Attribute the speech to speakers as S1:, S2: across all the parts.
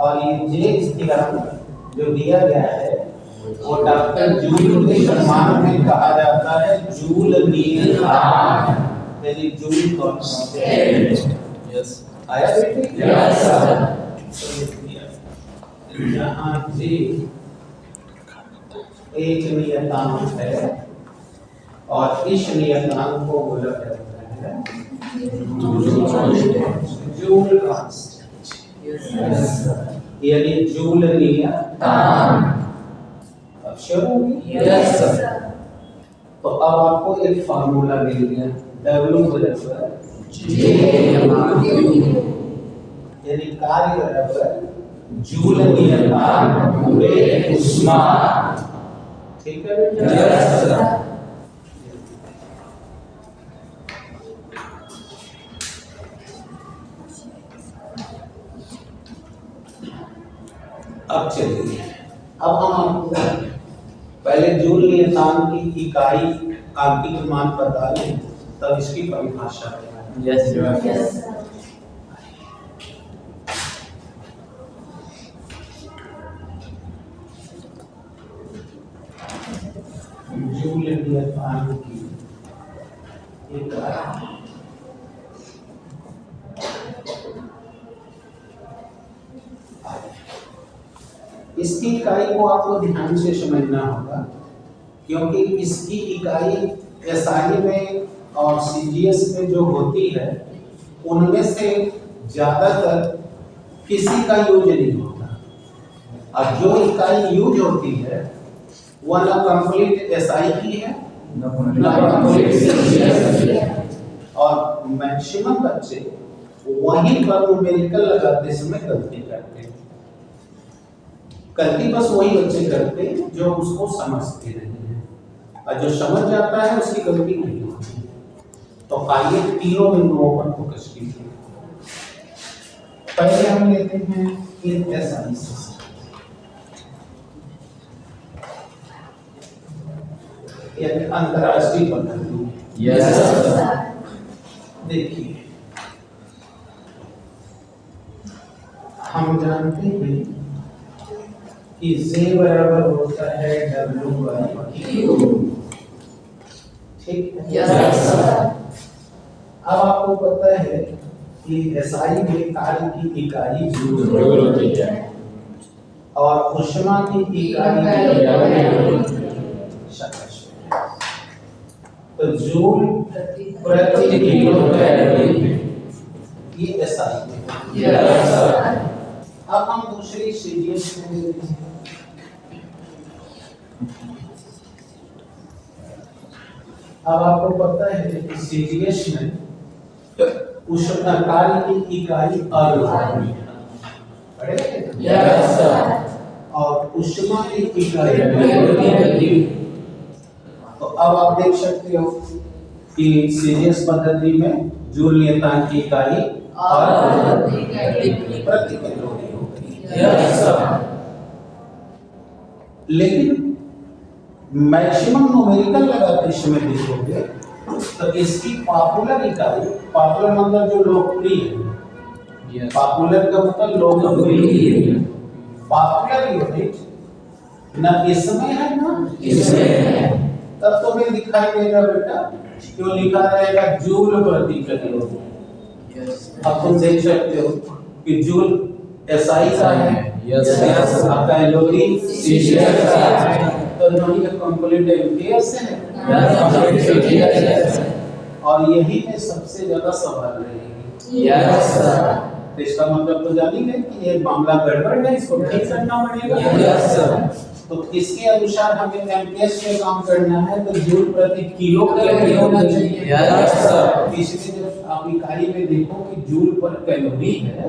S1: और ये जे स्थिरांक जो दिया गया है वो डॉक्टर जूल के सम्मान में कहा जाता है जूल नियतांक, यानी जूल कांस्टेंट।
S2: यस
S1: आया बेटे?
S2: Yes sir.
S1: यहाँ जे एक नियतांक है और इस नियतांक को बोला जाता है जूल कांस्टेंट, यानी जूल नियतांक। अब श्योर हो गई?
S2: Yes sir.
S1: तो अब आपको एक फार्मूला मिल गया, W बराबर
S2: J /Q,
S1: यानी कार्य बराबर जूल नियतांक गुणे ऊष्मा। ठीक है बेटा?
S2: Yes sir.
S1: अब चलिए, अब हम आपको पहले जूल नियतांक की इकाई आंतरिक मान बता लें, तब इसकी परिभाषा है।
S2: यस
S3: यस
S1: जूल नियतांक की इकाई इसकी इकाई को आपको ध्यान से समझना होगा, क्योंकि इसकी इकाई एसआई में और सीजीएस में जो होती है उनमें से ज्यादातर किसी का यूज नहीं होता, और जो इकाई यूज होती है वह न कंप्लीट एसआई की है न कंप्लीट सीजीएस की है, और मैक्सिमम बच्चे वहीं पर न्यूमेरिकल लगाते समय गलती करते हैं। गलती बस वही बच्चे करते हैं जो उसको समझते नहीं है, और जो समझ जाता है उसकी गलती नहीं होती। तो आइए तीनों बिंदुओं पर फोकस कीजिए। पहले हम लेते हैं इन एसआई सिस्टम। यानी अंतरराष्ट्रीय पद्धति।
S2: Yes sir.
S1: देखिए, हम जानते हैं कि Z बराबर होता है W/Q। ठीक है?
S2: Yes sir.
S1: अब आपको पता है कि SI में कार्य की इकाई जूल
S2: होती है
S1: और ऊष्मा की इकाई तो जूल प्रति किलो कैलोरी, ये SI में।
S2: Yes sir.
S1: अब हम दूसरी सीजीएस में लेते हैं। अब आपको पता है कि सीजीएस में ऊष्मा कार्य की इकाई अणु,
S2: यस सर।
S1: और ऊष्मा की इकाई। तो अब आप देख सकते हो कि सीजीएस पद्धति में जूल नियतांक की इकाई प्रति कैलोरी होती है।
S2: Yes sir.
S1: लेकिन मैक्सिमम न्यूमेरिकल लगाते समय देखोगे तो इसकी पॉपुलर इकाई, पॉपुलर मतलब जो लोकप्रिय है, पॉपुलर का मतलब लोकप्रिय, पॉपुलर यूनिट न इसमें है ना
S2: इसमें है।
S1: तब तुम्हें दिखाई देगा बेटा, क्यों लिखा रहेगा जूल प्रति कैलोरी। अब तुम देख सकते हो कि जूल एसआई का है,
S2: यस सर।
S1: कैलोरी
S2: सीजीएस का है,
S1: तो दोनों का कंप्लीट एमटीएस है,
S2: यस सर।
S1: और यही में सबसे ज्यादा सवाल रहेगी।
S2: Yes sir.
S1: तो इसका मतलब तो जान ही गए कि ये मामला गड़बड़ है, इसको ठीक करना पड़ेगा।
S2: Yes sir.
S1: तो इसके अनुसार हमें एमटीएस में काम करना है, तो जूल प्रति किलो कैलोरी होना चाहिए।
S2: Yes sir.
S1: इसलिए जब आप इकाई में देखो कि जूल पर कैलोरी है,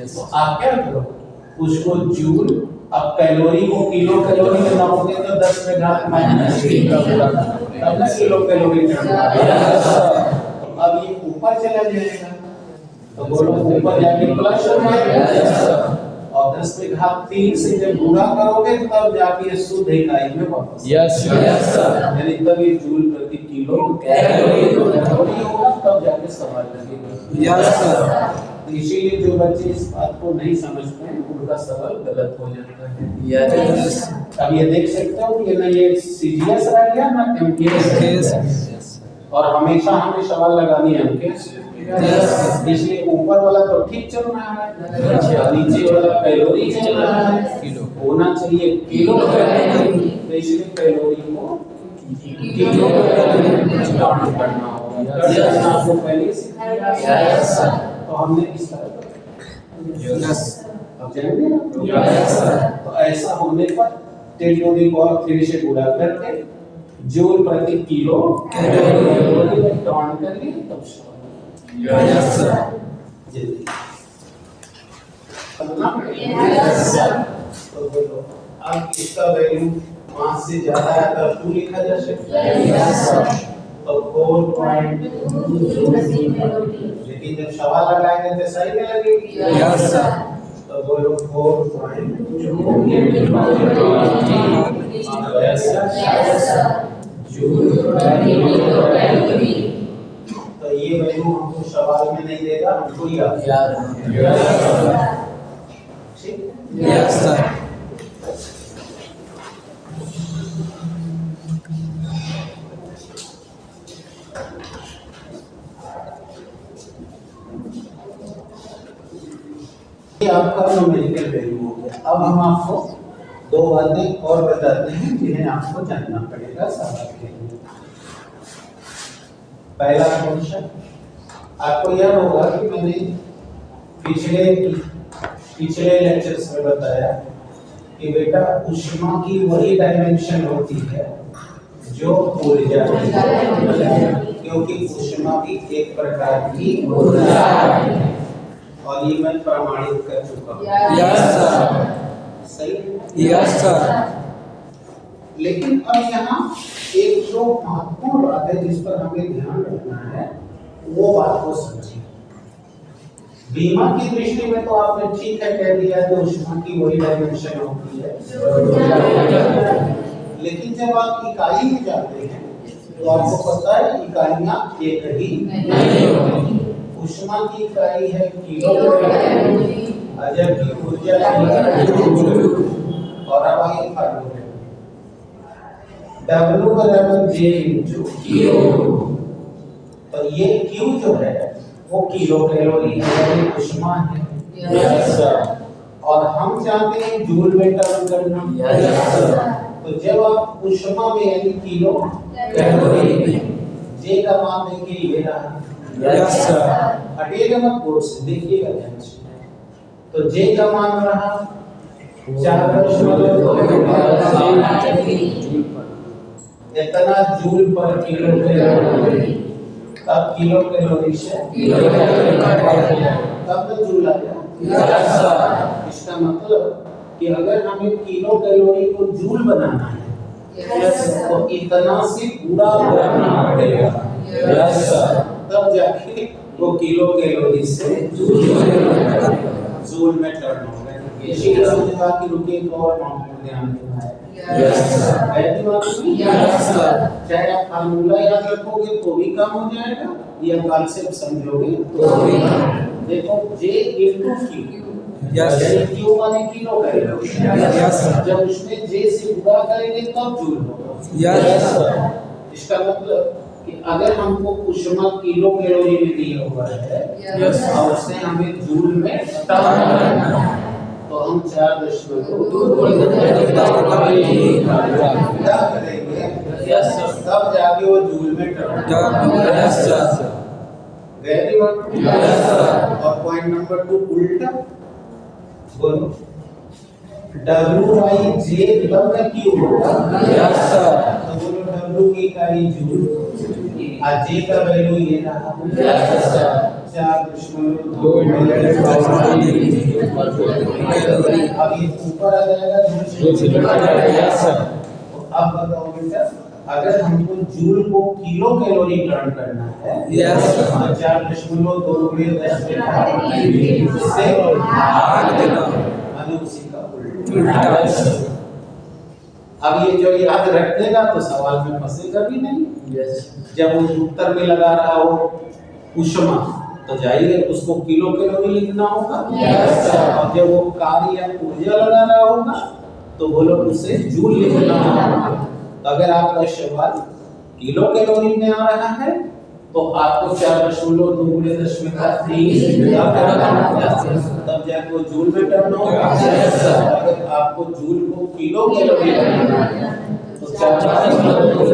S1: तो आप क्या करो, उसको जूल, अब कैलोरी को किलो कैलोरी में नापोगे तो 10 में घात -3 का होगा, तब ना किलो कैलोरी टर्म। अब ये ऊपर चला जाएगा, तो बोलो ऊपर जाके प्लस हो जाएगा, और 10 में घात 3 से जब गुणा करोगे तब जाके शुद्ध इकाई में वापस।
S2: Yes sir.
S1: यानी तब ये जूल प्रति किलो
S2: कैलोरी
S1: होगा, तब जाके सवाल लगेगा।
S2: Yes sir.
S1: तो इसीलिए जो बच्चे इस बात को नहीं समझते हैं उनका सवाल गलत हो जाता है।
S2: यस
S1: अब ये देख सकते हो कि ना ये सीजीएस रह गया ना एमकेएस, और हमेशा हमें सवाल लगानी है एमकेएस। इसलिए ऊपर वाला तो ठीक चल रहा है, नीचे वाला कैलोरी चल रहा है, होना चाहिए किलो कैलोरी, तो इसलिए कैलोरी को किलो कैलोरी काउंट करना होगा। यस आपको पहले सिखाया, यस तो हमने इस तरह यस अब जानेंगे ना, यस तो ऐसा होने पर 10 टू द पावर 3 से गुणा करके जूल प्रति किलो कैलोरी में काउंट कर लिए तब यस जी तो बोलो अब इसका वैल्यू 5 से ज्यादा है तो 2 लिखा जा सकता है, यस तो 4.2, लेकिन जब सवाल लगाएंगे तो सही में लगेगी, यस तो बोलो 4.2 जूल प्रति किलो कैलोरी। तो ये वैल्यू हमको सवाल में नहीं देगा, हमको याद ठीक,
S2: यस सर।
S1: ये आपका न्यूमेरिकल वैल्यू हो गया। अब हम आपको दो बातें और बताते हैं जिन्हें आपको जानना पड़ेगा सवाल के लिए। पहला क्वेश्चन आपको यह होगा कि मैंने पिछले लेक्चर्स में बताया कि बेटा ऊष्मा की वही डायमेंशन होती है जो ऊर्जा है, क्योंकि ऊष्मा भी एक प्रकार की ऊर्जा है और ये मैं प्रमाणित कर चुका हूँ।
S2: यस सर,
S1: सही,
S2: यस सर।
S1: लेकिन अब यहाँ एक जो महत्वपूर्ण बात है जिस पर हमें ध्यान रखना है वो बात को समझिए। बीमा की दृष्टि में तो आपने ठीक है कह दिया कि ऊष्मा की वही डायमेंशन होती है, लेकिन जब आप इकाई में जाते हैं तो आपको पता है इकाइयां एक ही नहीं होती। ऊष्मा की इकाई है किलो कैलोरी, जबकि ऊर्जा की जूल। और अब आइए फार्मूले W बराबर J इंटू Q। तो ये Q जो है वो किलो कैलोरी है, ऊष्मा है, यस सर। और हम चाहते हैं जूल में टर्न करना, यस सर। तो जब आप ऊष्मा में यानी किलो कैलोरी J का मान देंगे ये रहा, यस सर। हटिएगा मत बोर्ड से, देखिएगा ध्यान से। तो J का मान रहा 4.2 इतना जूल पर किलो कैलोरी। तब किलो कैलोरी से तब तो जूल आ गया। इसका मतलब कि अगर हमें किलो कैलोरी को जूल बनाना है तो इतना से पूरा करना पड़ेगा, यस सर। तब जाके वो किलो कैलोरी से जूल में टर्न होगा। इसीलिए हमने कहा कि रुकिए एक और मामले ध्यान देना है, यस सर। चाहे आप फार्मूला याद रखोगे तो भी काम हो जाएगा या कॉन्सेप्ट समझोगे तो भी। देखो J into Q,
S2: yes
S1: Q माने किलो कैलोरी,
S2: यस सर।
S1: जब उसमें J से गुणा करेंगे तब जूल होगा,
S2: यस सर।
S1: इसका मतलब कि अगर हमको ऊष्मा किलो कैलोरी में दिया हुआ है,
S2: यस सर,
S1: और उसे हमें जूल में टर्न करना है तो हम 4.2 क्या करेंगे,
S2: यस सर।
S1: तब जाके वो जूल में turn,
S2: yes sir,
S1: very good,
S2: yes sir.
S1: और पॉइंट नंबर 2 उल्टा बोलो W by J तब का Q होगा,
S2: यस सर।
S1: तो बोलो W की इकाई जूल और J का वैल्यू ये रहा,
S2: यस सर।
S1: 4.2
S2: कैलोरी।
S1: अब ये ऊपर आ जाएगा जूल से,
S2: यस सर।
S1: अब बताओ बेटा अगर हमको जूल को किलो कैलोरी टर्न करना है,
S2: यस सर।
S1: तो 4.2 में 10 से माने उसी का उल्टा। अब ये जो याद रख देगा तो सवाल में फंसेगा भी नहीं।
S2: यस
S1: जब उस उत्तर में लगा रहा हो ऊष्मा तो जाइए उसको किलो कैलोरी लिखना होगा।
S2: Yes, sir.
S1: और जब वो कार्य या ऊर्जा लगा रहा होगा तो बोलो उसे जूल लिखना होगा। तो अगर आपका सवाल किलो कैलोरी में आ रहा है तो आपको 4.2 तब जाके वो जूल में टर्न होगा।
S2: Yes, sir.
S1: अगर आपको जूल को किलो कैलोरी बनाना है तो 4.2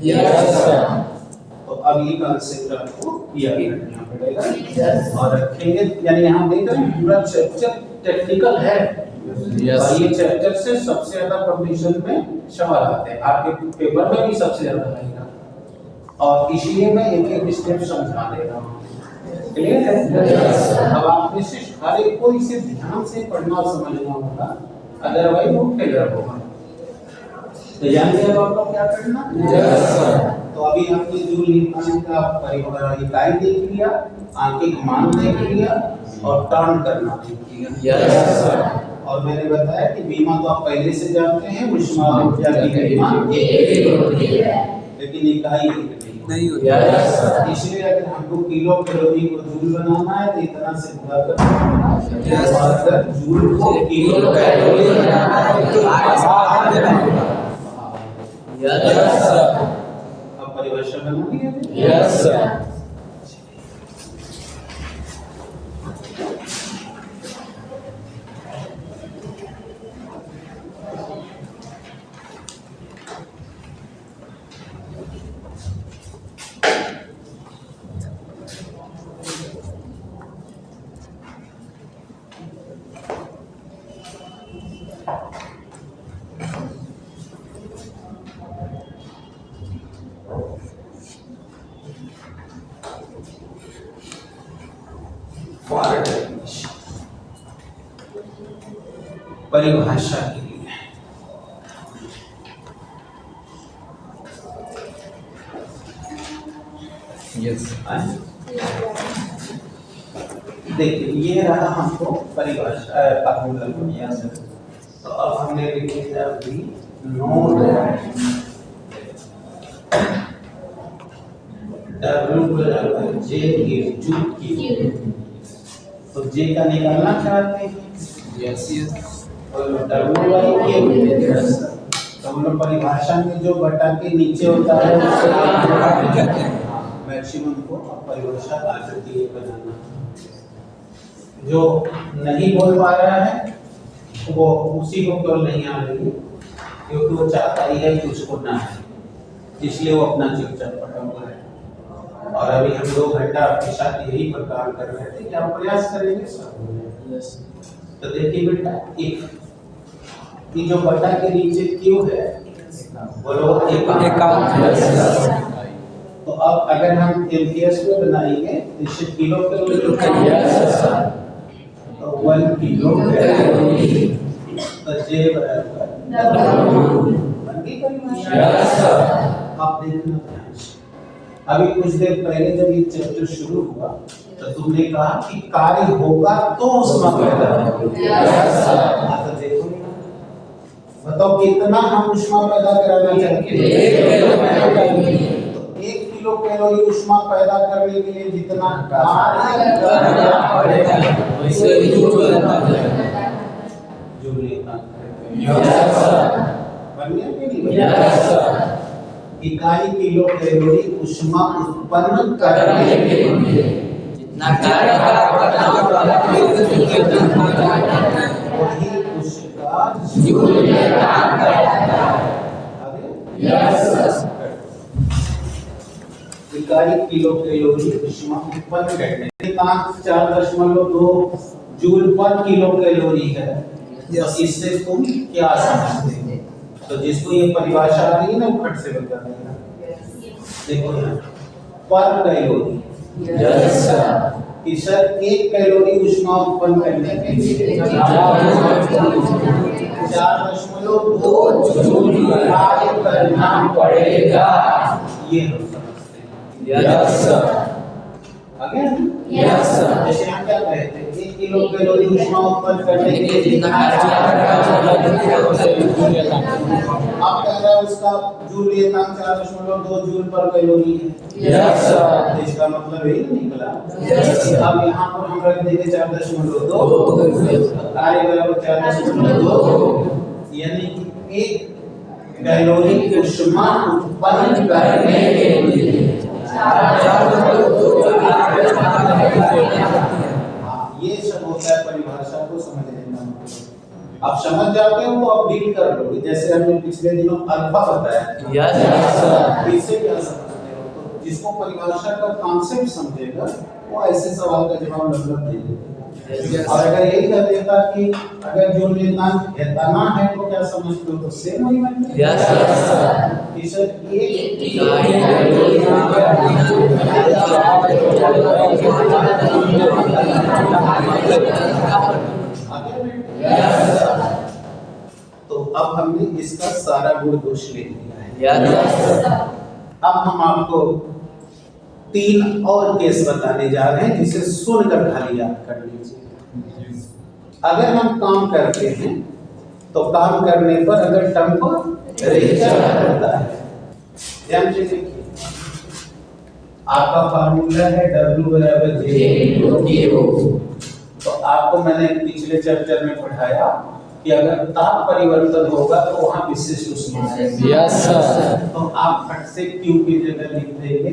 S2: Yes, sir.
S1: तो अब ये कंसेप्ट आपको याद रखना पड़ेगा और रखेंगे। यानी यहाँ देख रहे हैं पूरा चैप्टर टेक्निकल है।
S2: Yes.
S1: और ये चैप्टर से सबसे ज्यादा कंपटीशन में सवाल आते हैं, आपके पेपर में भी सबसे ज्यादा आएगा और इसलिए मैं एक एक स्टेप समझा दे रहा हूँ। क्लियर है?
S2: Yes.
S1: अब आप में से हर एक को इसे ध्यान से पढ़ना और समझना होगा, अदरवाइज वो फेलियर होगा। तो जानते हैं अब आपको क्या करना?
S2: Yes, sir.
S1: तो अभी आपने जो लिखने का इकाई देख लिया, आंखें घुमाना देख लिया और टर्न करना देख लिया।
S2: Yes, sir.
S1: और मैंने बताया कि बीमा तो आप पहले से जानते हैं, ऊष्मा ऊर्जा की बीमा एक होती है लेकिन इकाई नहीं होती।
S2: Yes, sir.
S1: इसलिए अगर हमको किलो कैलोरी को जूल बनाना है तो इतना से गुणा करना है।
S2: Yes,
S1: और अगर जूल को किलो कैलोरी बनाना है तो
S2: Yes, sir.
S1: अब परिभाषा बना लिया।
S2: Yes, sir.
S1: परिभाषा के लिए
S2: Yes.
S1: देखिए ये रहा हमको परिभाषा फॉर्मूला। तो अब हमने लिख दिया अभी नोट W बराबर J इंटू Q। तो J का निकालना चाहते हैं।
S2: Yes, yes.
S1: और W बाई Q। तो हम लोग परिभाषा में जो बटा के नीचे होता है उससे मैक्सिमम को परिभाषा आकृति ये बनाना। जो नहीं बोल पा रहा है वो उसी को केवल नहीं आ रही है क्योंकि वो चाहता ही है कि उसको ना है, इसलिए वो अपना चुपचाप पढ़ा हुआ है। और अभी हम 2 घंटा आपके साथ यही पर काम कर रहे थे कि आप प्रयास करेंगे सब।
S2: Yes.
S1: तो देखिए बेटा एक ये जो बटा के नीचे क्यों है बोलो
S2: Yes.
S1: तो अब अगर हम एमटीएस में बनाएंगे तो इससे किलो कैलोरी
S2: Yes, sir.
S1: तो 1 किलो कैलोरी तो J बराबर बन गई परिभाषा।
S2: Yes, sir.
S1: आप देखना ध्यान से। अभी कुछ देर पहले जब ये चैप्टर शुरू हुआ तो तुमने कहा कि कार्य होगा तो ऊष्मा पैदा होगी।
S2: Yes, sir.
S1: तो देखो बताओ कितना हम ऊष्मा पैदा कराना चाहते हैं। तो 1 किलो कैलोरी ऊष्मा पैदा करने के लिए जितना कार्य करना पड़ेगा
S2: वैसे ही जूल बनता
S1: जो लेता है।
S2: Yes, sir.
S1: बन गया कि नहीं?
S2: Yes, sir.
S1: इकाई किलो कैलोरी ऊष्मा उत्पन्न करने के लिए
S2: जितना कार्य
S1: वही उसका
S2: जूल में काम करता है।
S1: आगे
S2: Yes, sir.
S1: इकाई किलो कैलोरी ऊष्मा उत्पन्न करने के लिए 4.2 जूल पर किलो कैलोरी है। तो इससे तुम क्या समझते हो? तो जिसको ये परिभाषा आ रही है ना वो फट से बता देगा। देखो यहाँ पर calorie
S2: Yes, sir.
S1: Sir 1 calorie ऊष्मा उत्पन्न करने के लिए 4.2 जूल कार्य करना
S2: पड़ेगा।
S1: ये हम समझते हैं।
S2: Yes, sir.
S1: आगे
S2: Yes, sir.
S1: जैसे हम क्या कहते हैं 1 किलो कैलोरी ऊष्मा उत्पन्न करने के लिए जितना आप कह रहे हैं उसका जूल नियतांक 4.2 जूल पर कैलोरी है।
S2: Yes sir.
S1: तो इसका मतलब यही निकला।
S2: Yes sir.
S1: अब यहाँ पर हम रख देंगे 4.2 कार्य बराबर 4.2 यानी कि 1 कैलोरी ऊष्मा उत्पन्न करने के लिए ये सब होता है परिभाषा को समझ लेना। आप समझ जाते हो तो आप डील कर लोगे, जैसे हमने पिछले दिनों अल्फा बताया।
S2: Yes sir.
S1: इससे क्या समझते हो? तो जिसको परिभाषा का कॉन्सेप्ट समझेगा वो ऐसे सवाल का जवाब लगभग दे देगा। और अगर यही कर देता कि अगर जो नियतांक इतना है तो क्या समझते हो, तो सेम वही बनता है।
S2: Yes sir.
S1: सर एक तो अब हमने इसका सारा गुण दोष ले लिया है। अब हम आपको 3 और केस बताने जा रहे हैं जिसे सुनकर खाली याद कर लीजिए। अगर हम काम करते हैं तो काम करने पर अगर टेम्परेचर होता है, ध्यान से देखिए, आपका फार्मूला है W बराबर J। तो आपको मैंने पिछले चैप्टर में पढ़ाया कि अगर ताप परिवर्तन होगा तो वहां विशिष्ट ऊष्मा है।
S2: Yes sir.
S1: तो आप फट से Q की जगह लिख देंगे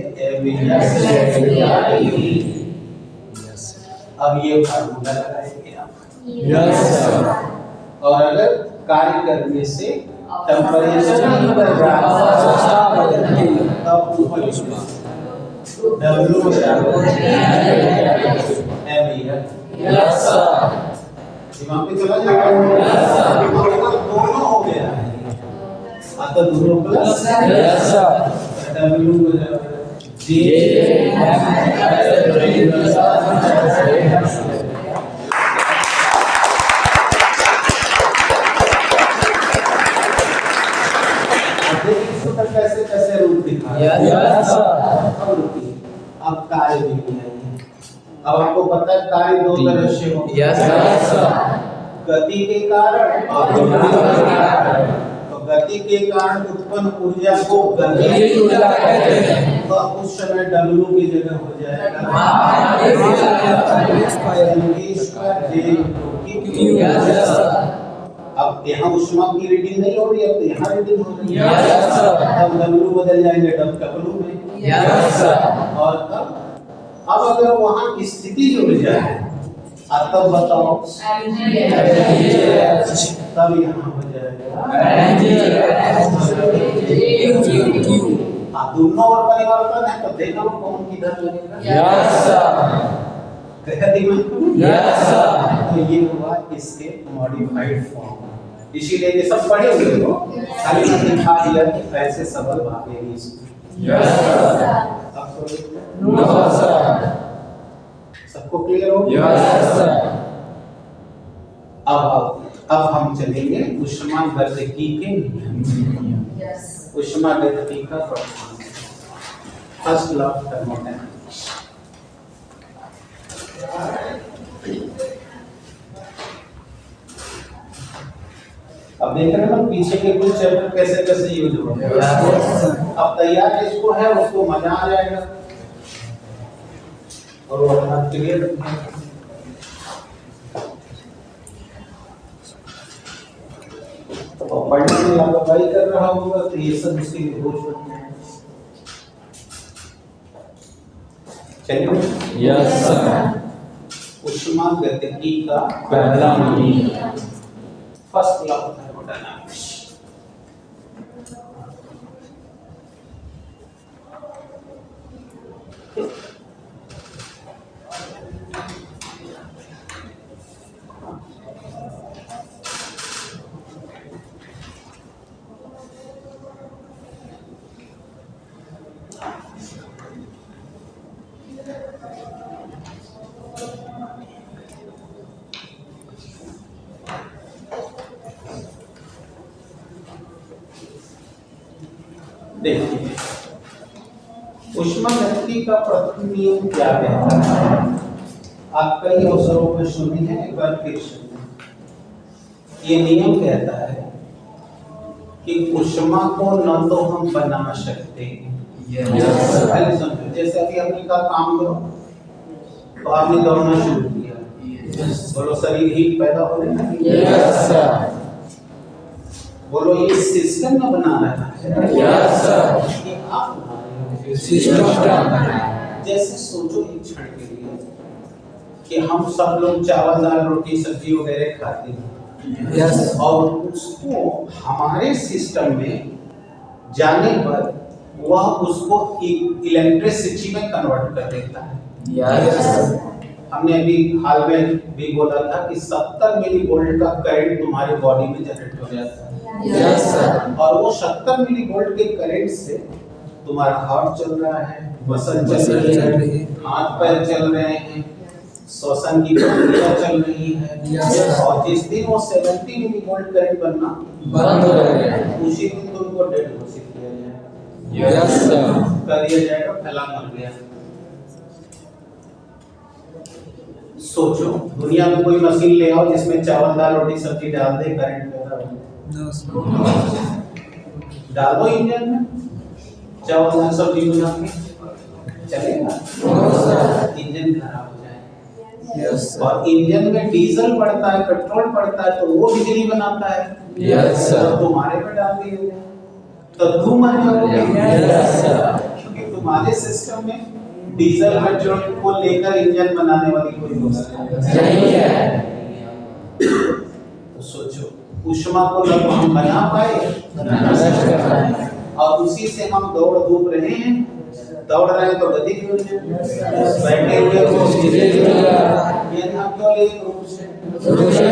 S1: अब ये फार्मूला लगाएंगे आप।
S2: Yes sir.
S1: और अगर कार्य करने से टेम्परेचर नहीं बढ़ रहा तब ऊपर W बराबर
S2: यस सर।
S1: दिमाग पे चला जाएगा। दोनों हो गया है आता दोनों प्लस
S2: यस सर।
S1: W बराबर J। कैसे कैसे रूप दिखा।
S2: Yes sir.
S1: अब कार्य भी है। अब आपको पता है कार्य 2 तरह से होता है।
S2: Yes sir.
S1: गति के कारण और गति के कारण। तो गति के कारण उत्पन्न ऊर्जा को गतिज ऊर्जा कहते हैं। तो उस समय W की जगह हो जाएगा अब यहाँ ऊष्मा की रीडिंग नहीं हो रही, अब तो यहाँ रीडिंग हो रही है। अब W बदल जाएंगे W में।
S2: Yes sir.
S1: और अब अगर वहाँ स्थिति जुड़ जाए तब बताओ, तब यहाँ हो जाएगा दोनों और परिवर्तन है। तो देखो कौन किधर लगेगा।
S2: Yes sir.
S1: Yes sir. तो ये हुआ इसके मॉडिफाइड फॉर्म। इसीलिए ये सब पढ़े हुए हो, खाली मैंने दिखा दिया कि ऐसे सबल भागेगी इसमें।
S2: Yes sir.
S1: अब सबको क्लियर हो?
S2: Yes sir.
S1: अब हम चलेंगे ऊष्मागतिकी के नियम। ऊष्मागतिकी का प्रथम फर्स्ट लॉ ऑफ थर्मोडायनामिक्स। अब देख रहे हैं ना पीछे के कुछ चैप्टर कैसे कैसे यूज हो रहे हैं। अब तैयार जिसको है उसको मजा आ जाएगा और वो अपना क्लियर और पढ़ने में लापरवाही कर रहा होगा तो ये सब उसके लिए बोझ बन जाएगा। चलिए।
S2: Yes sir.
S1: ऊष्मागतिकी का
S2: पहला नियम।
S1: First law of thermodynamics. देखिए ऊष्मागतिकी का प्रथम नियम क्या कहता है। आप कई अवसरों पर सुने हैं, एक बार फिर सुने। ये नियम कहता है कि ऊष्मा को न तो हम बना सकते हैं, पहले समझो। जैसे अभी हमने कहा काम करो, तो आपने दौड़ना शुरू किया, बोलो शरीर हीट पैदा हो रहा है। बोलो ये सिस्टम न बना रहा है, ये आप बना रहे हो सिस्टम। जैसे सोचो एक क्षण के लिए कि हम सब लोग चावल दाल रोटी सब्जी वगैरह खाते हैं, और उसको हमारे सिस्टम में जाने पर वह उसको इलेक्ट्रिसिटी में कन्वर्ट कर देता है। हमने अभी हाल में भी बोला था कि 70 मिली वोल्ट का करंट तुम्हारे बॉडी में जनरेट हो जाता है। और वो 70 मिली वोल्ट के करंट से तुम्हारा हार्ट चल रहा है, मसल चल रही है, हाथ पैर चल रहे हैं, श्वसन की प्रक्रिया चल रही है। और जिस दिन वो 70 मिली वोल्ट करंट बनना बंद हो जाएगा, उसी दिन तुमको डेड घोषित किया जाएगा, कर दिया जाएगा, फैला मर गया। सोचो दुनिया में कोई मशीन ले आओ जिसमें चावल दाल रोटी सब्जी डाल दे, करंट पैदा हो, डाल दो इंजन में चावल दाल सब्जी बना के, चलेगा? इंजन खराब हो जाए। और इंजन में डीजल पड़ता है, पेट्रोल पड़ता है, तो वो बिजली बनाता है, तो तुम्हारे पे डाल दिए तो तुम मर जाओगे, क्योंकि तुम्हारे सिस्टम में डीजल पेट्रोल को लेकर इंजन बनाने वाली कोई नहीं है। तो सोचो ऊष्मा को न तो हम बना पाए, और उसी से हम दौड़ धूप रहे हैं, दौड़ रहे हैं तो गति क्यों बैठे हुए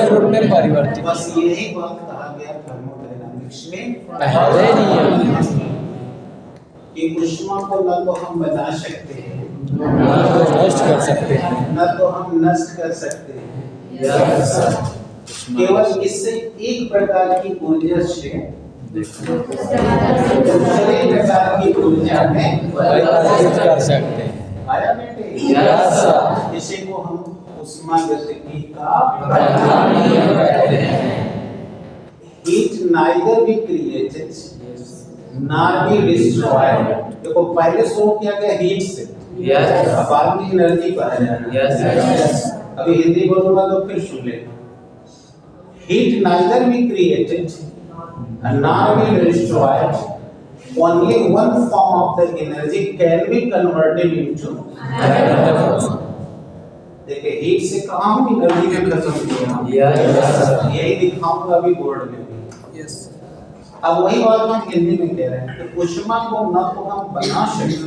S2: रूप में परिवर्तित।
S1: बस यही बात कहा गया थर्मोडायनामिक्स में कि ऊष्मा को न तो हम बना सकते हैं,
S2: नष्ट कर सकते हैं,
S1: न तो हम नष्ट कर सकते हैं। केवल इससे एक प्रकार की ऊर्जा से दूसरे प्रकार की ऊर्जा में
S2: परिवर्तित कर सकते हैं।
S1: आया बेटे? इसी को हम ऊष्मागतिकी का
S2: कहते हैं।
S1: Heat neither be created nor be destroyed. देखो पहले शुरू किया गया हीट से, अब बाद में एनर्जी पर आ जाएगा। अभी हिंदी बोलूंगा तो फिर सुन लेना। Heat neither be created nor be destroyed. Only one form of the energy can be converted into another. देखिए हीट से कहाँ हम एनर्जी में खत्म किया, यही दिखाऊंगा अभी बोर्ड में भी। अब वही बात हम हिंदी में कह रहे हैं कि ऊष्मा को न तो हम बना सकते,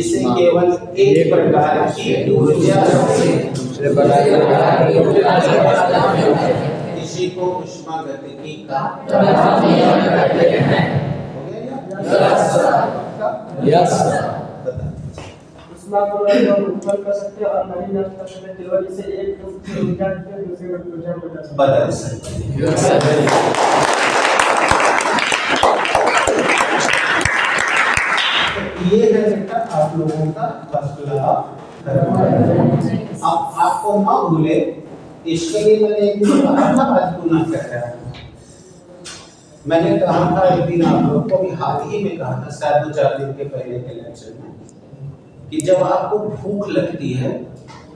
S1: इसे केवल एक प्रकार की ऊर्जा से इसी को ऊष्मागतिकी का कहते हैं।
S3: ऊष्मा को हम उत्पन्न कर सकते हैं और नहीं नष्ट कर सकते, केवल इसे एक ऊर्जा से दूसरे ऊर्जा में
S1: बदल सकते हैं। ये है बेटा आप लोगों का फर्स्ट लॉ। अब आपको ना भूले, इसके लिए मैंने एक दिन कहा था, आज पुनः कह रहा हूं। मैंने कहा था एक दिन आप लोगों को भी हाल ही में कहा था, शायद 2-4 दिन के पहले के लेक्चर में, कि जब आपको भूख लगती है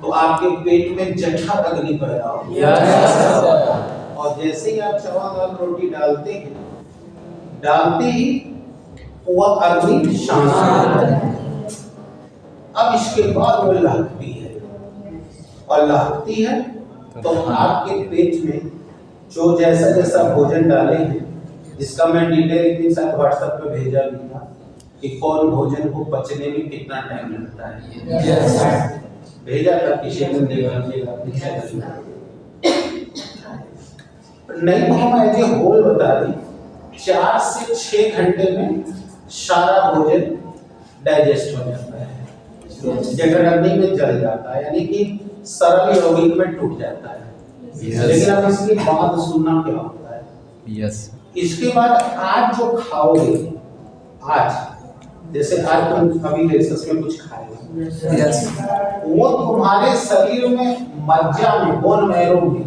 S1: तो आपके पेट में जठर अग्नि पैदा होती है, और जैसे ही आप चावल दाल रोटी डालते ही वह अग्नि शांत हो जाती है। अब इसके बाद वो लगती है, और लगती है तो आपके पेट में जो जैसा जैसा भोजन डाले हैं, जिसका मैं डिटेल एक दिन साथ व्हाट्सएप पे भेजा भी था कि कौन भोजन को पचने में कितना टाइम लगता है, भेजा था किसी ने देखा नहीं तो हम एज ए होल बता दी, 4 से 6 घंटे में सारा भोजन डाइजेस्ट हो जाता है, जठर अग्नि में जल जाता है, यानी कि सरल यौगिक में टूट जाता है। लेकिन अब इसके बाद सुनना क्या होता है। इसके बाद आज जो खाओगे, आज जैसे आज तुम अभी रेसस में कुछ खाए,
S2: यस
S1: वो तुम्हारे शरीर में मज्जा में बोन मैरो में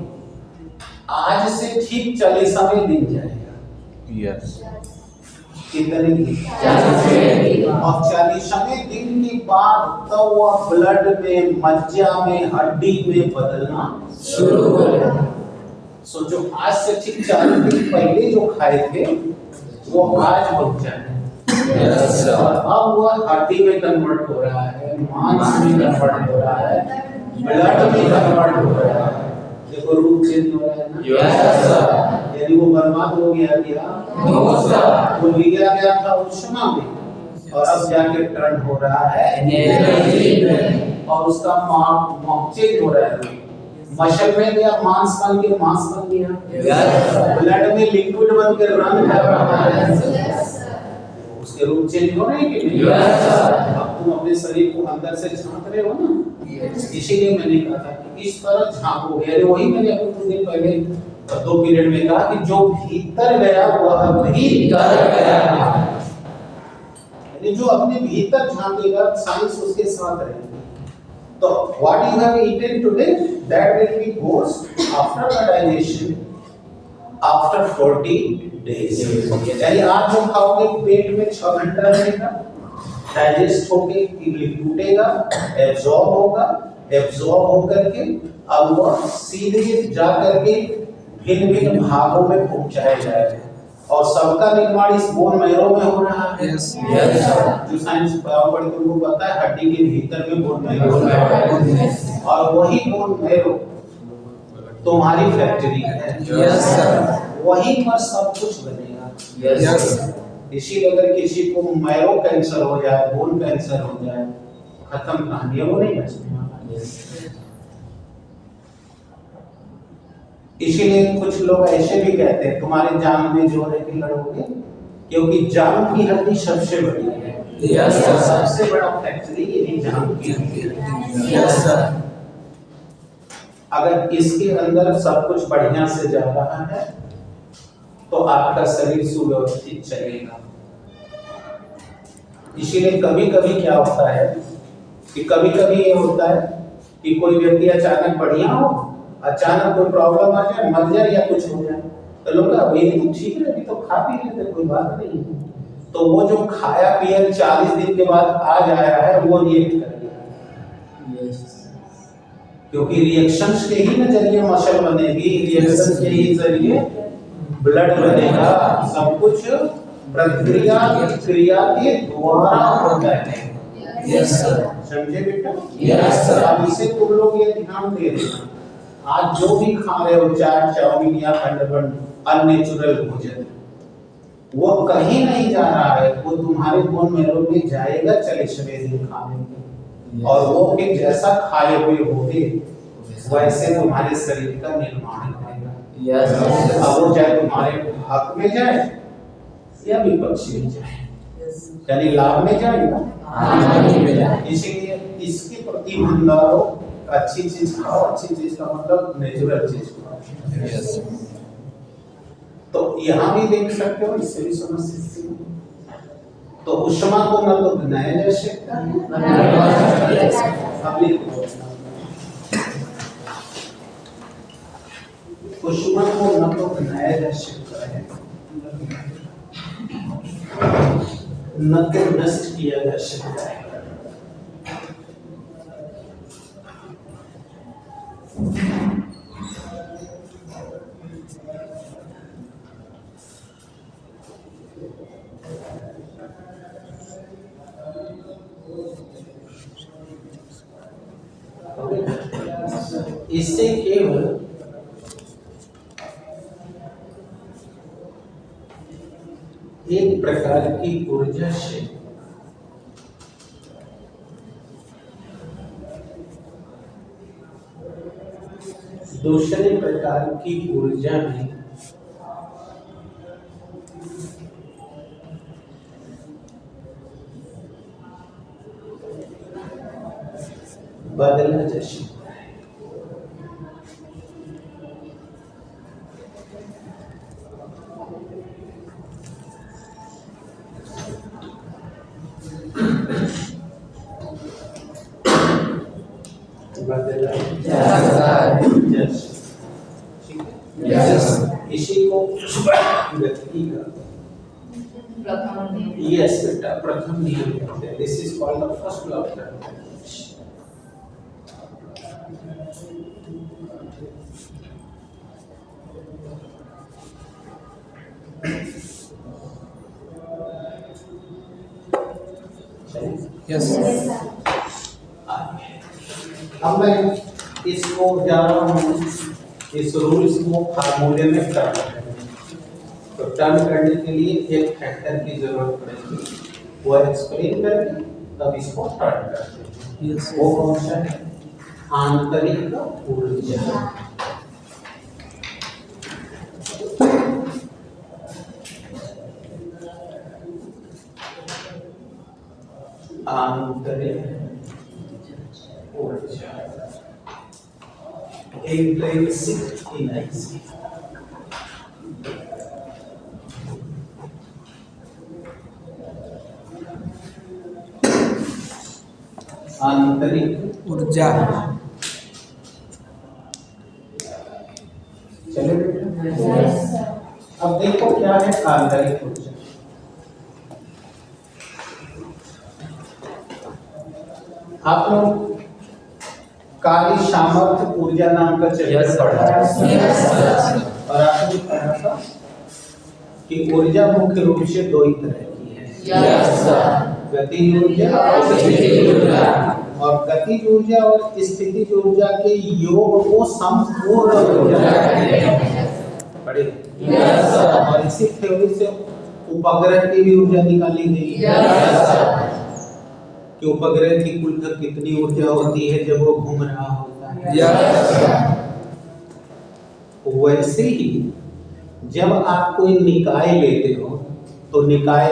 S1: आज से ठीक 40वें दिन जाएगा।
S2: यस
S1: कितने दिन? और 40वें दिन के बाद तो वह ब्लड में, मज्जा में, हड्डी में बदलना
S2: शुरू हो गया।
S1: सोचो आज से ठीक 40 दिन पहले जो खाए थे वो आज बच जाए।
S2: यस
S1: और अब वह हड्डी में कन्वर्ट हो रहा है, मांस में कन्वर्ट हो रहा है, ब्लड में कन्वर्ट हो रहा है। देखो रूप चेंज हो रहा है ना।
S2: यस
S1: यानी वो बर्बाद हो गया क्या? वो लिया गया था उष्मा में और अब जाके टर्न हो रहा है
S2: एनर्जी में।
S1: और उसका माप चेंज हो रहा है। मसल में गया, मांस बन के मांस बन गया, ब्लड में लिक्विड बन के रंग कर रहा है। उसके रूप चेंज हो रहे हैं कि नहीं? अब तुम अपने शरीर को अंदर से झांक रहे हो ना, इसीलिए मैंने कहा था कि इस तरह झांकोगे। अरे वही मैंने अभी कुछ दिन पहले 2 पीरियड में कहा कि जो भीतर गया वह भीतर गया, यानी जो अपने भीतर झांकेगा साइंस उसके साथ रहेगी। तो what you have eaten today that will be goes after the digestion after 40 days। यानी आज जो खाओगे पेट में 6 घंटा रहेगा, डाइजेस्ट होके टूटेगा, एब्जॉर्ब होगा, एब्जॉर्ब होकर के अब वह सीधे जा करके भिन्न भिन्न भागों में पहुंचाया जाएगा। और सबका निर्माण इस बोन मैरो में हो रहा है।
S2: यस
S1: जो साइंस पढ़ तुमको पता है, हड्डी के भीतर में बोन मैरो है और वही बोन मैरो तुम्हारी फैक्ट्री है।
S2: यस सर
S1: वहीं पर सब कुछ बनेगा।
S2: यस
S1: इसीलिए अगर किसी को मैरो कैंसर हो जाए, बोन कैंसर हो जाए, खत्म कहानी है, वो नहीं बचने वाला। इसीलिए कुछ लोग ऐसे भी कहते हैं तुम्हारे जान में जोर है कि लड़ोगे, क्योंकि जान की हड्डी सबसे बड़ी है।
S2: यस सर
S1: सबसे बड़ा फैक्ट्री यही जान की हड्डी है।
S2: यस सर
S1: अगर इसके अंदर सब कुछ बढ़िया से जा रहा है तो आपका शरीर सुव्यवस्थित चलेगा। इसीलिए कभी कभी क्या होता है कि कभी कभी ये होता है कि कोई व्यक्ति अचानक बढ़िया हो, अचानक कोई प्रॉब्लम आ जाए, मर जाए या कुछ हो जाए, तो लोग अभी तो ठीक है, अभी तो खा पी लेते, कोई बात नहीं। तो वो जो खाया पिया 40 दिन के बाद आ जाया है वो रिएक्ट कर गया, क्योंकि रिएक्शंस के ही नजरिए मसल बनेगी, रिएक्शंस के ही जरिए ब्लड बनेगा। सब कुछ प्रक्रिया क्रिया के द्वारा होता है।
S2: यस सर
S1: समझे बेटा?
S2: Yes sir.
S1: अब इसे तुम लोग ये ध्यान दे देना, आज जो भी खा रहे हो, चाट चाउमीन या अननेचुरल भोजन, वो कहीं नहीं जा रहा है, वो तुम्हारे बोन मैरो में जाएगा 40वें दिन खाने के, और वो फिर जैसा खाए हुए होगे वैसे तुम्हारे शरीर का निर्माण करेगा। अब वो चाहे तुम्हारे हक में जाए या विपक्षी में जाए, यानी लाभ में जाएगा। इसीलिए इसके प्रति ईमानदार, अच्छी चीज खाओ। अच्छी चीज का मतलब नेचुरल चीज खाओ।
S2: यस
S1: तो यहाँ भी देख सकते हो, इससे भी समझ सकते हो। तो उष्मा को न तो बनाया जा सकता है, उष्मा को न तो बनाया जा सकता है, न तो नष्ट किया जा सकता है। इससे केवल एक प्रकार की ऊर्जा से दूसरे प्रकार की ऊर्जा में बदला जा सकता है। बदला
S2: जाता है।
S1: यस, ठीक है।
S2: यस।
S1: इसी को गति का
S4: प्रथम नियम।
S1: यस बेटा प्रथम नियम कहते हैं। This is called the first law of thermodynamics.
S2: Yes
S1: अब मैं इसको जा रहा हूँ इस रूल्स को फार्मूले में टर्न करने। तो टर्न करने के लिए एक फैक्टर की जरूरत पड़ेगी, वो एक्सप्लेन करके तब इसको टर्न करते हैं।
S2: यस।
S1: वो कौन सा है? आंतरिक ऊर्जा। आंतरिक ऊर्जा इंट्रिंसिक एनर्जी। आंतरिक
S2: ऊर्जा।
S1: चले बेटा। अब देखो क्या है आंतरिक ऊर्जा। आप लोग काली सामर्थ्य ऊर्जा नाम का चैप्टर पढ़ा है और आपने पढ़ा था कि ऊर्जा मुख्य रूप से दो ही तरह की है,
S2: यस
S1: गतिज ऊर्जा और स्थितिज ऊर्जा। और गतिज ऊर्जा और स्थितिज ऊर्जा के योग को संपूर्ण ऊर्जा पढ़े।
S2: यस
S1: और इसी थ्योरी से उपग्रह की भी ऊर्जा निकाली गई है कि उपग्रह की कुल कितनी ऊर्जा होती है जब वो घूम रहा होता है।
S2: यस
S1: वैसे ही जब आप कोई निकाय लेते हो तो निकाय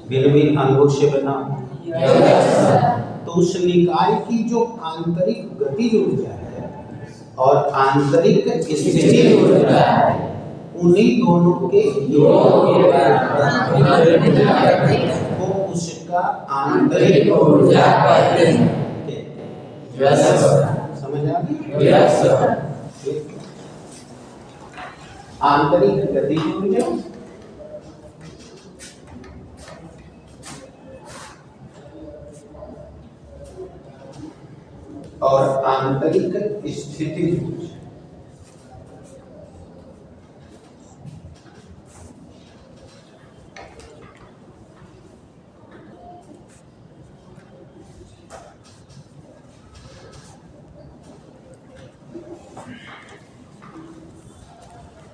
S1: भिन्न भिन्न अंगों से बना हो, तो उस निकाय की जो आंतरिक गतिज ऊर्जा है और आंतरिक स्थितिज ऊर्जा है, उन्हीं दोनों के योग को उसका आंतरिक
S2: ऊर्जा कहते हैं। यस
S1: समझ आ गई?
S2: यस
S1: आंतरिक गतिज ऊर्जा और आंतरिक स्थितिज ऊर्जा।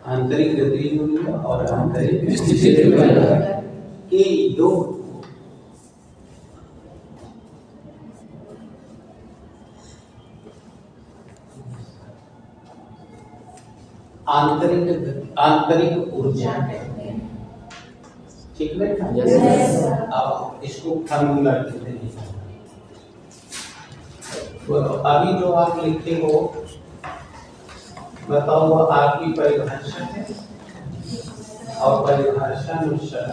S1: आंतरिक गतिज ऊर्जा और आंतरिक स्थितिज ऊर्जा के योग आंतरिक ऊर्जा कहते हैं। ठीक है? अब इसको फार्मूला देते हैं। तो अभी जो आप लिखे हो बताओ वो आपकी परिभाषा है और परिभाषा अनुसार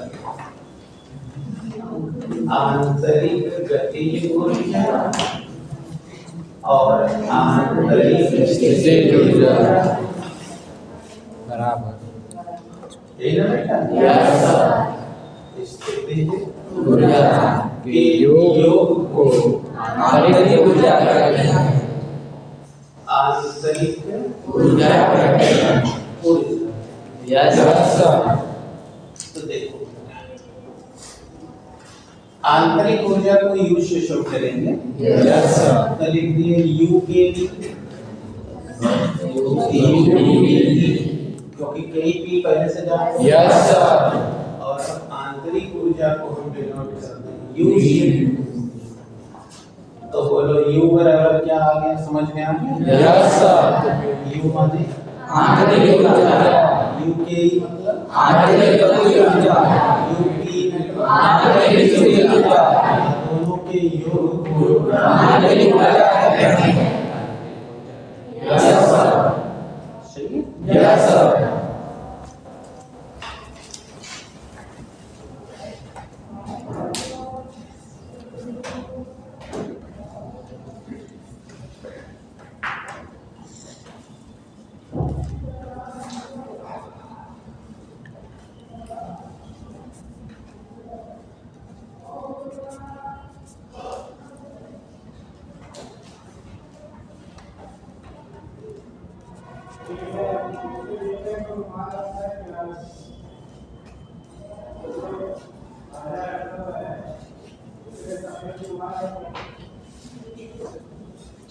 S1: आंतरिक गतिज ऊर्जा और आंतरिक
S2: स्थितिज ऊर्जा बराबर
S1: यही ना बेटा?
S2: यस
S1: स्थितिज
S2: ऊर्जा के योग को आंतरिक ऊर्जा कहते हैं।
S1: आंतरिक
S2: ऊर्जा कहते हैं।
S1: ऊर्जा।
S2: यस
S1: तो देखो आंतरिक ऊर्जा को यू से शो करेंगे।
S2: यस
S1: तो लिख दिए यू के क्योंकि कई पी पहले से जा रहे हैं।
S2: यस
S1: और आंतरिक ऊर्जा को हम डिनोट करते हैं यू से। तो बोलो यू बराबर क्या आ गया, समझ में आ गया?
S2: यस
S1: यू माने
S2: आंतरिक ऊर्जा
S1: यू के मतलब
S2: आंतरिक ऊर्जा
S1: यू पी मतलब
S2: आंतरिक ऊर्जा
S1: दोनों के योग को
S2: आंतरिक ऊर्जा कहते हैं। यस
S1: सही है?
S2: यस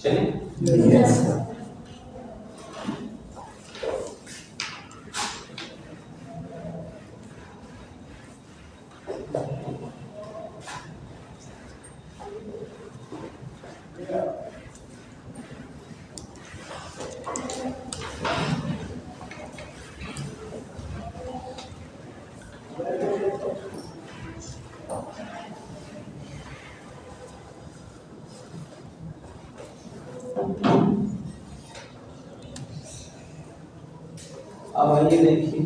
S1: चलिए अब आइए देखिए,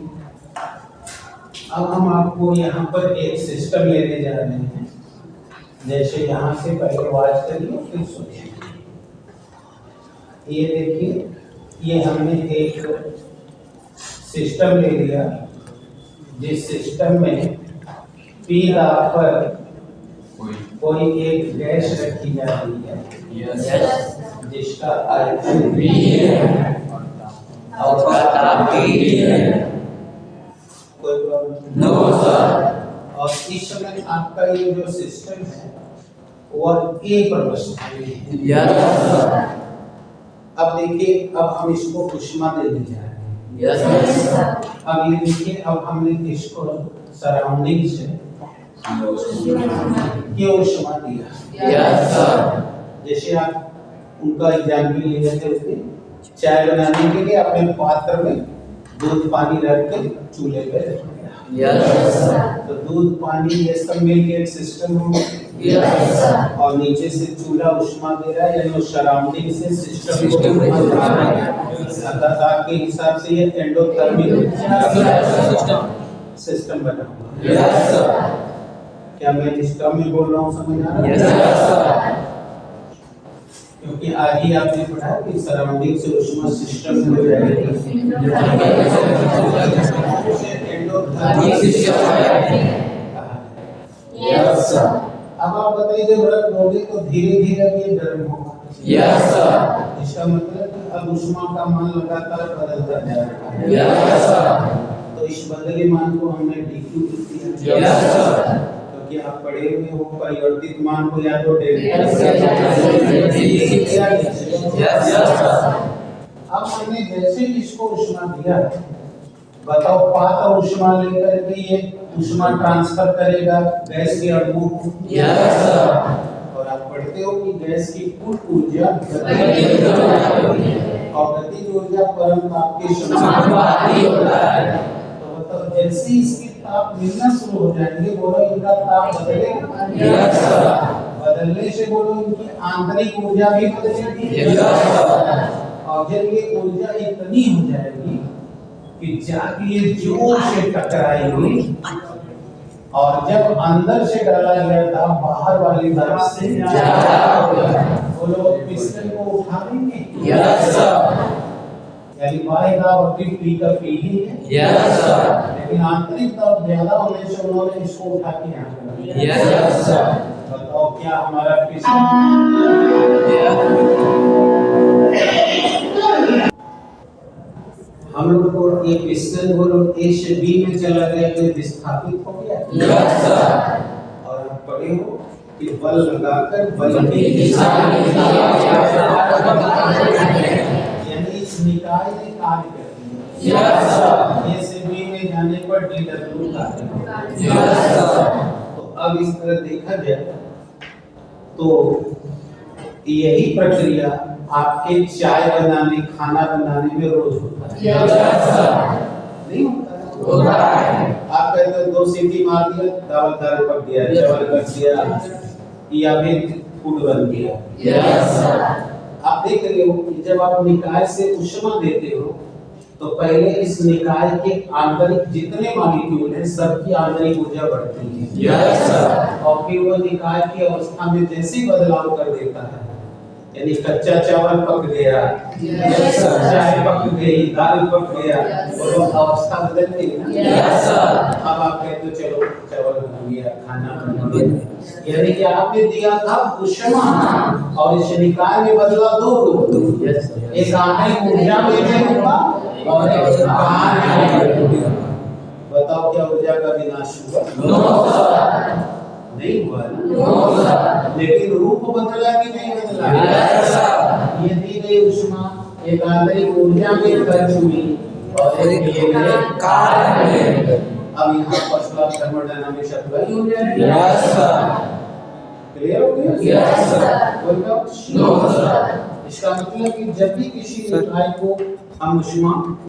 S1: अब हम आपको यहाँ पर एक सिस्टम लेने जा रहे हैं। जैसे यहाँ से पहले वॉच करिए फिर सोचिए। ये देखिए, ये हमने एक सिस्टम ले लिया, जिस सिस्टम में P दाब पर कोई एक गैस रखी जा रही है जिसका आयतन V है और ताप है। कोई प्रॉब्लम? No sir. और इस समय आपका ये जो सिस्टम है वह A पर बसता है। Yes sir. अब देखिए, अब हम इसको ऊष्मा देने जा रहे हैं। Yes sir. अब ये देखिए, अब हमने इसको सराउंडिंग से क्यों ऊष्मा दिया? Yes sir. जैसे आप उनका एग्जाम्पल ले लेते थे, चाय बनाने के लिए अपने पात्र में दूध पानी रख के चूल्हे पे रख दिया। Yes sir. तो दूध पानी ये सब मिलके एक सिस्टम हो गया। Yes sir. और नीचे से चूल्हा ऊष्मा दे रहा है, यानी उस सराउंडिंग से सिस्टम को के हिसाब से ये एंडोथर्मिक सिस्टम बना हुआ। Yes sir. क्या मैं जिस टर्म में बोल रहा हूँ समझ आ रहा है? Yes sir. क्योंकि आज ही आपने पढ़ा कि सराउंडिंग से ऊष्मा सिस्टम में हो जाएगी। Yes sir. अब आप बताइए, जब रख दोगे तो धीरे धीरे ये गर्म होगा। Yes sir. इसका मतलब कि अब ऊष्मा का मान लगातार बदलता जाएगा। Yes sir. तो इस बदले मान को हमने dq दिया। Yes sir. कि आप पढ़े हुए हो परिवर्तित मान को या तो अब हमने जैसे इसको ऊष्मा दिया, बताओ पात्र ऊष्मा लेकर के ये ऊष्मा ट्रांसफर करेगा गैस के अणुओं को। Yes sir. और आप पढ़ते हो कि गैस की कुल ऊर्जा और गतिज ऊर्जा परमाणु के समानुपाती होता है। तो बताओ, जैसे इसकी ताप मिलना शुरू हो जाएंगे, बोलो इनका ताप बदलेगा। Yes sir. बदलने से बोलो इनकी आंतरिक ऊर्जा भी बदलेगी। Yes sir. और जब ये ऊर्जा इतनी हो जाएगी कि जाके ये जोर से टकराएगी, और जब अंदर से डाला गया था बाहर वाली तरफ से बोलो पिस्टन को उठा लेंगे। Yes sir. यानी बाहरी दाब और P का P ही है। Yes sir. लेकिन आंतरिक दाब ज्यादा होने से उन्होंने इसको उठा के यहाँ कर दिया। Yes sir. बताओ क्या हमारा पिस्टन हम लोग को ये पिस्टन बोलो A से B में चला गया तो विस्थापित हो गया। Yes sir. और आप पढ़े हो कि बल लगाकर बल की दिशा में निकाय ने कार्य करती है। Yes sir. ये से B में जाने पर dw कार्य। Yes sir. तो अब इस तरह देखा जाए तो यही प्रक्रिया आपके चाय बनाने खाना बनाने में रोज होता है। Yes sir. नहीं होता है? आप कहते हो 2 सीटी मार दिया, दाल पक गया, चावल पक गया, या फिर फूड बन गया। Yes sir. आप देख रहे हो कि जब आप निकाय से ऊष्मा देते हो तो पहले इस निकाय के आंतरिक जितने मॉलिक्यूल हैं सबकी आंतरिक ऊर्जा बढ़ती है। Yes sir. और फिर वो निकाय की अवस्था में जैसे बदलाव कर देता है यानी कच्चा चावल पक गया,
S4: Yes, sir.
S1: चाय पक गई, दाल पक गया,
S4: Yes,
S1: और वो अवस्था बदल गई ना।
S4: Yes, sir.
S1: अब आप कहते हो चलो चावल बन गया, खाना बन गया, यानी कि आपने दिया था उष्मा और इस निकाय में बदला दूध। एक आने ऊर्जा में होगा और एक कार्य में। बताओ क्या ऊर्जा का विनाश हुआ? नहीं हुआ ना। लेकिन रूप बदला कि नहीं बदला? ये दी गई उष्मा एक आंतरिक ऊर्जा में खर्च हुई और एक दिए गए कार्य में। अब यहाँ फर्स्ट क्लास थर्मोडायनामिक्स अप्लाई हो जाएगा। क्लियर हो गया?
S4: Yes, sir.
S1: कोई डाउट?
S4: No, sir.
S1: इसका मतलब कि जब भी किसी इकाई को हम उष्मा